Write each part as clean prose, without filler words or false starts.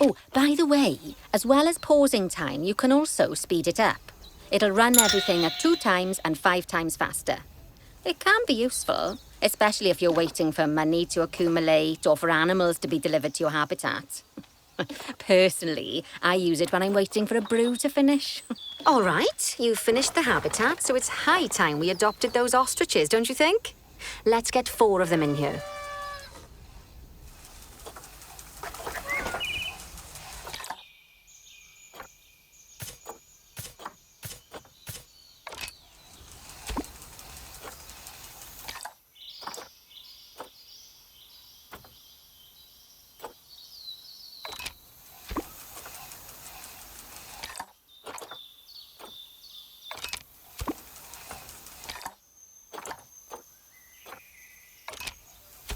Oh, by the way, as well as pausing time, you can also speed it up. It'll run everything at 2 times and 5 times faster. It can be useful, especially if you're waiting for money to accumulate or for animals to be delivered to your habitat. Personally, I use it when I'm waiting for a brew to finish. All right, you've finished the habitat, so it's high time we adopted those ostriches, don't you think? Let's get 4 of them in here.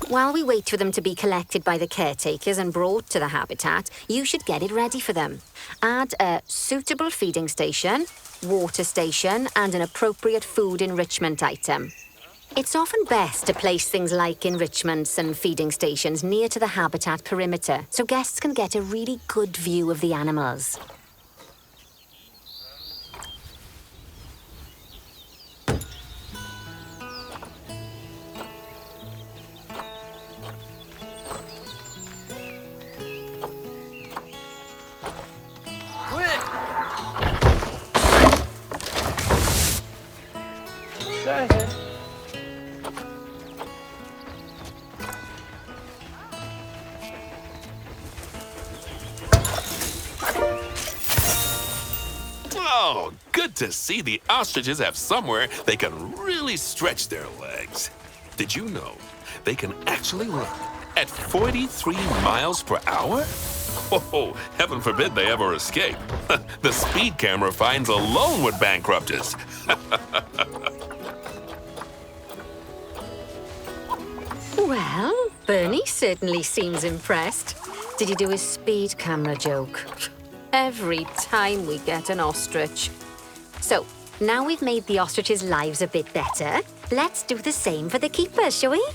While we wait for them to be collected by the caretakers and brought to the habitat, you should get it ready for them. Add a suitable feeding station, water station, and an appropriate food enrichment item. It's often best to place things like enrichments and feeding stations near to the habitat perimeter so guests can get a really good view of the animals. Oh, good to see the ostriches have somewhere they can really stretch their legs. Did you know they can actually run at 43 miles per hour? Oh, heaven forbid they ever escape. The speed camera fines alone would bankrupt us. Well, Bernie certainly seems impressed. Did he do his speed camera joke? Every time we get an ostrich. So, now we've made the ostriches' lives a bit better, let's do the same for the keepers, shall we?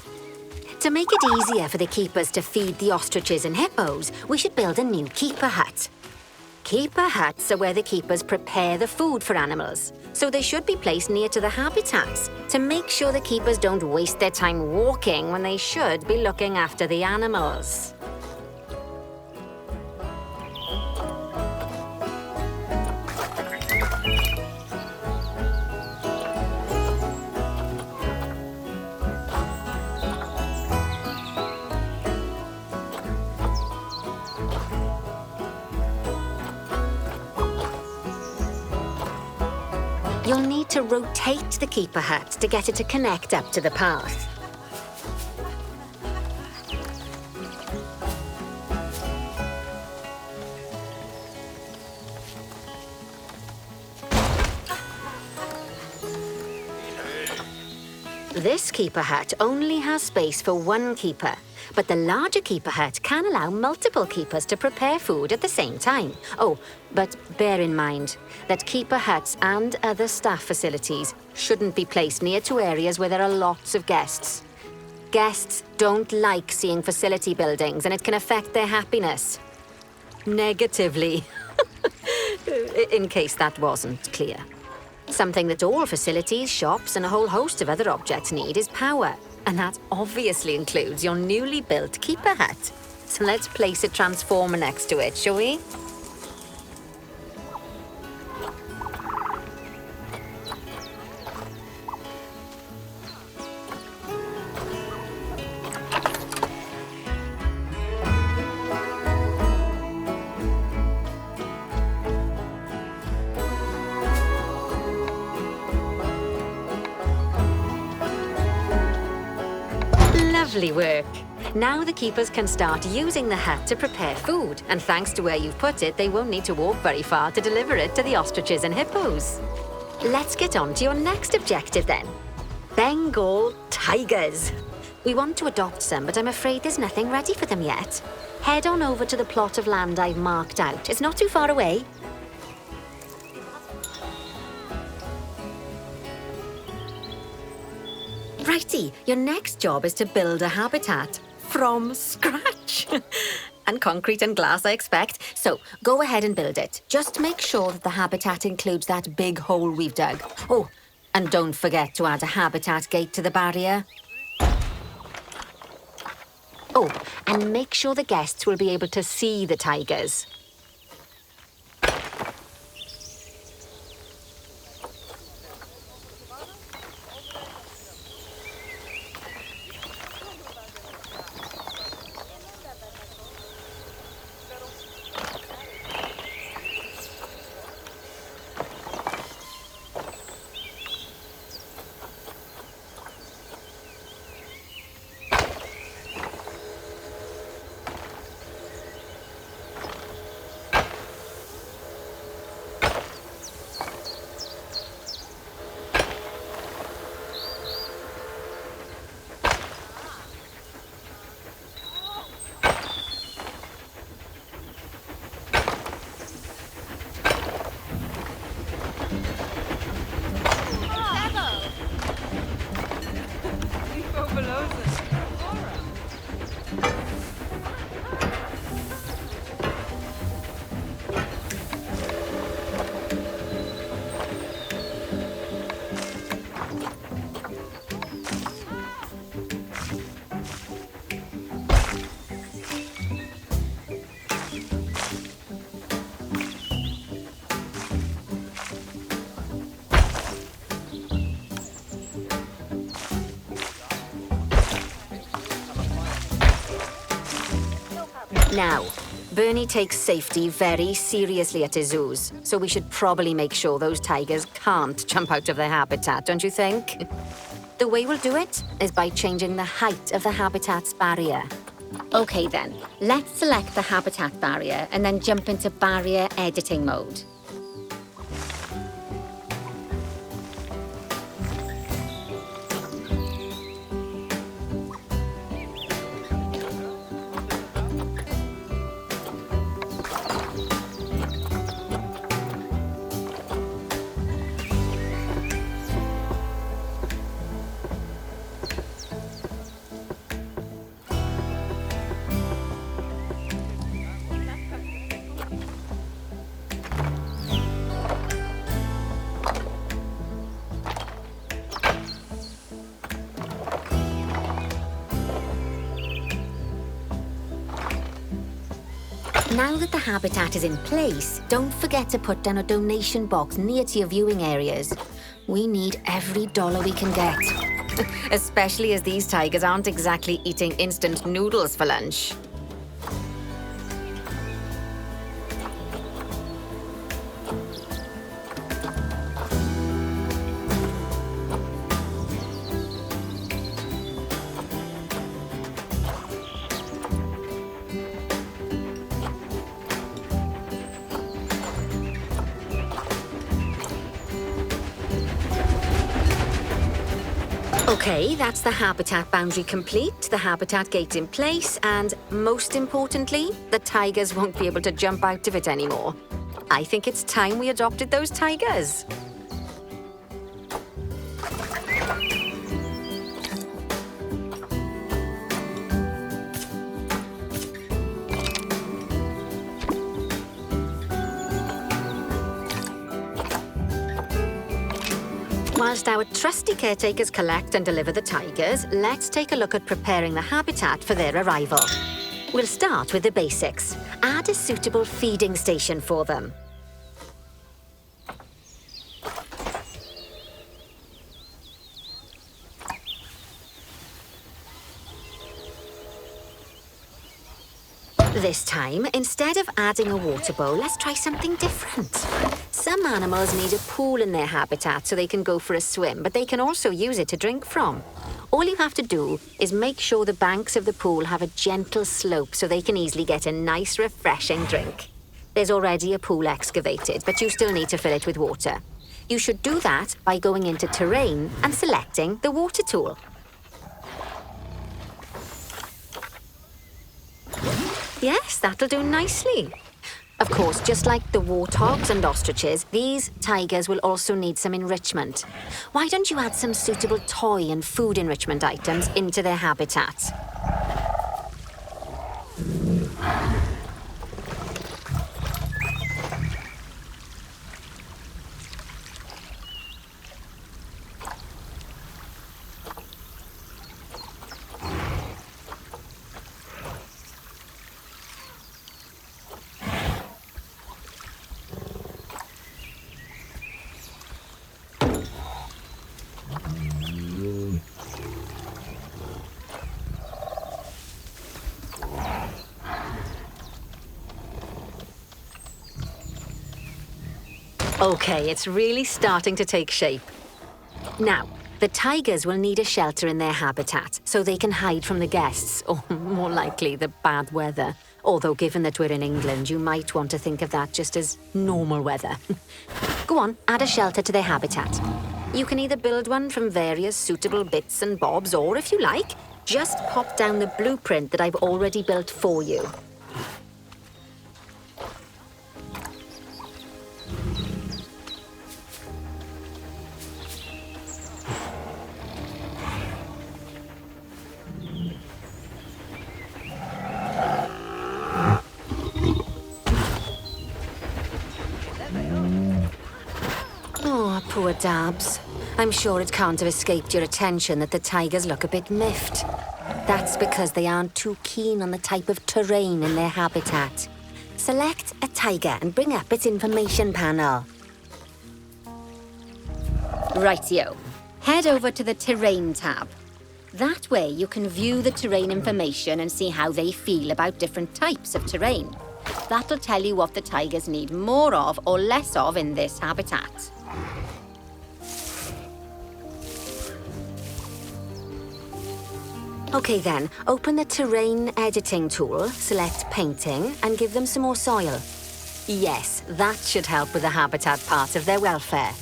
To make it easier for the keepers to feed the ostriches and hippos, we should build a new keeper hut. Keeper huts are where the keepers prepare the food for animals, so they should be placed near to the habitats to make sure the keepers don't waste their time walking when they should be looking after the animals. You'll need to rotate the keeper hut to get it to connect up to the path. This keeper hut only has space for 1 keeper, but the larger keeper hut can allow multiple keepers to prepare food at the same time. Oh, but bear in mind that keeper huts and other staff facilities shouldn't be placed near to areas where there are lots of guests. Guests don't like seeing facility buildings, and it can affect their happiness. Negatively. In case that wasn't clear. Something that all facilities, shops, and a whole host of other objects need is power. And that obviously includes your newly built keeper hut. So let's place a transformer next to it, shall we? Lovely work. Now the keepers can start using the hut to prepare food, and thanks to where you've put it, they won't need to walk very far to deliver it to the ostriches and hippos. Let's get on to your next objective then. Bengal tigers. We want to adopt some, but I'm afraid there's nothing ready for them yet. Head on over to the plot of land I've marked out. It's not too far away. Righty, your next job is to build a habitat from scratch. And concrete and glass, I expect. So, go ahead and build it. Just make sure that the habitat includes that big hole we've dug. Oh, and don't forget to add a habitat gate to the barrier. Oh, and make sure the guests will be able to see the tigers. Now, Bernie takes safety very seriously at his zoos, so we should probably make sure those tigers can't jump out of their habitat, don't you think? The way we'll do it is by changing the height of the habitat's barrier. Okay then, let's select the habitat barrier and then jump into barrier editing mode. Now that the habitat is in place, don't forget to put down a donation box near to your viewing areas. We need every dollar we can get. Especially as these tigers aren't exactly eating instant noodles for lunch. Okay, that's the habitat boundary complete, the habitat gate in place, and most importantly, the tigers won't be able to jump out of it anymore. I think it's time we adopted those tigers. Whilst our trusty caretakers collect and deliver the tigers, let's take a look at preparing the habitat for their arrival. We'll start with the basics. Add a suitable feeding station for them. This time, instead of adding a water bowl, let's try something different. Some animals need a pool in their habitat so they can go for a swim, but they can also use it to drink from. All you have to do is make sure the banks of the pool have a gentle slope so they can easily get a nice, refreshing drink. There's already a pool excavated, but you still need to fill it with water. You should do that by going into Terrain and selecting the water tool. Yes, that'll do nicely. Of course, just like the warthogs and ostriches, these tigers will also need some enrichment. Why don't you add some suitable toy and food enrichment items into their habitat? Okay, it's really starting to take shape. Now, the tigers will need a shelter in their habitat so they can hide from the guests, or more likely, the bad weather. Although, given that we're in England, you might want to think of that just as normal weather. Go on, add a shelter to their habitat. You can either build one from various suitable bits and bobs, or if you like, just pop down the blueprint that I've already built for you. Oh, poor Dabs. I'm sure it can't have escaped your attention that the tigers look a bit miffed. That's because they aren't too keen on the type of terrain in their habitat. Select a tiger and bring up its information panel. Rightio. Head over to the Terrain tab. That way you can view the terrain information and see how they feel about different types of terrain. That'll tell you what the tigers need more of or less of in this habitat. Okay then, open the terrain editing tool, select painting, and give them some more soil. Yes, that should help with the habitat part of their welfare.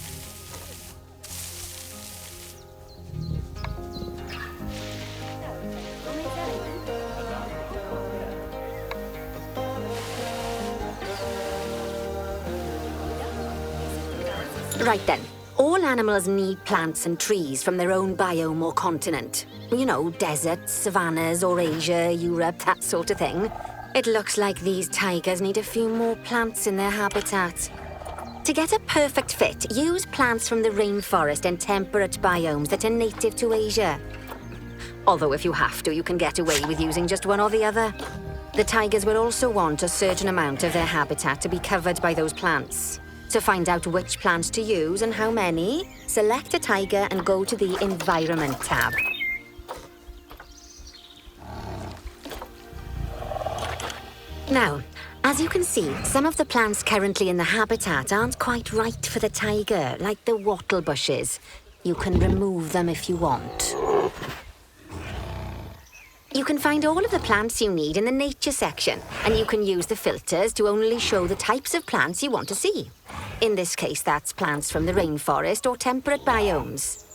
Right then. All animals need plants and trees from their own biome or continent. You know, deserts, savannas, or Asia, Europe, that sort of thing. It looks like these tigers need a few more plants in their habitat. To get a perfect fit, use plants from the rainforest and temperate biomes that are native to Asia. Although if you have to, you can get away with using just one or the other. The tigers will also want a certain amount of their habitat to be covered by those plants. To find out which plants to use and how many, select a tiger and go to the Environment tab. Now, as you can see, some of the plants currently in the habitat aren't quite right for the tiger, like the wattle bushes. You can remove them if you want. You can find all of the plants you need in the nature section, and you can use the filters to only show the types of plants you want to see. In this case, that's plants from the rainforest or temperate biomes.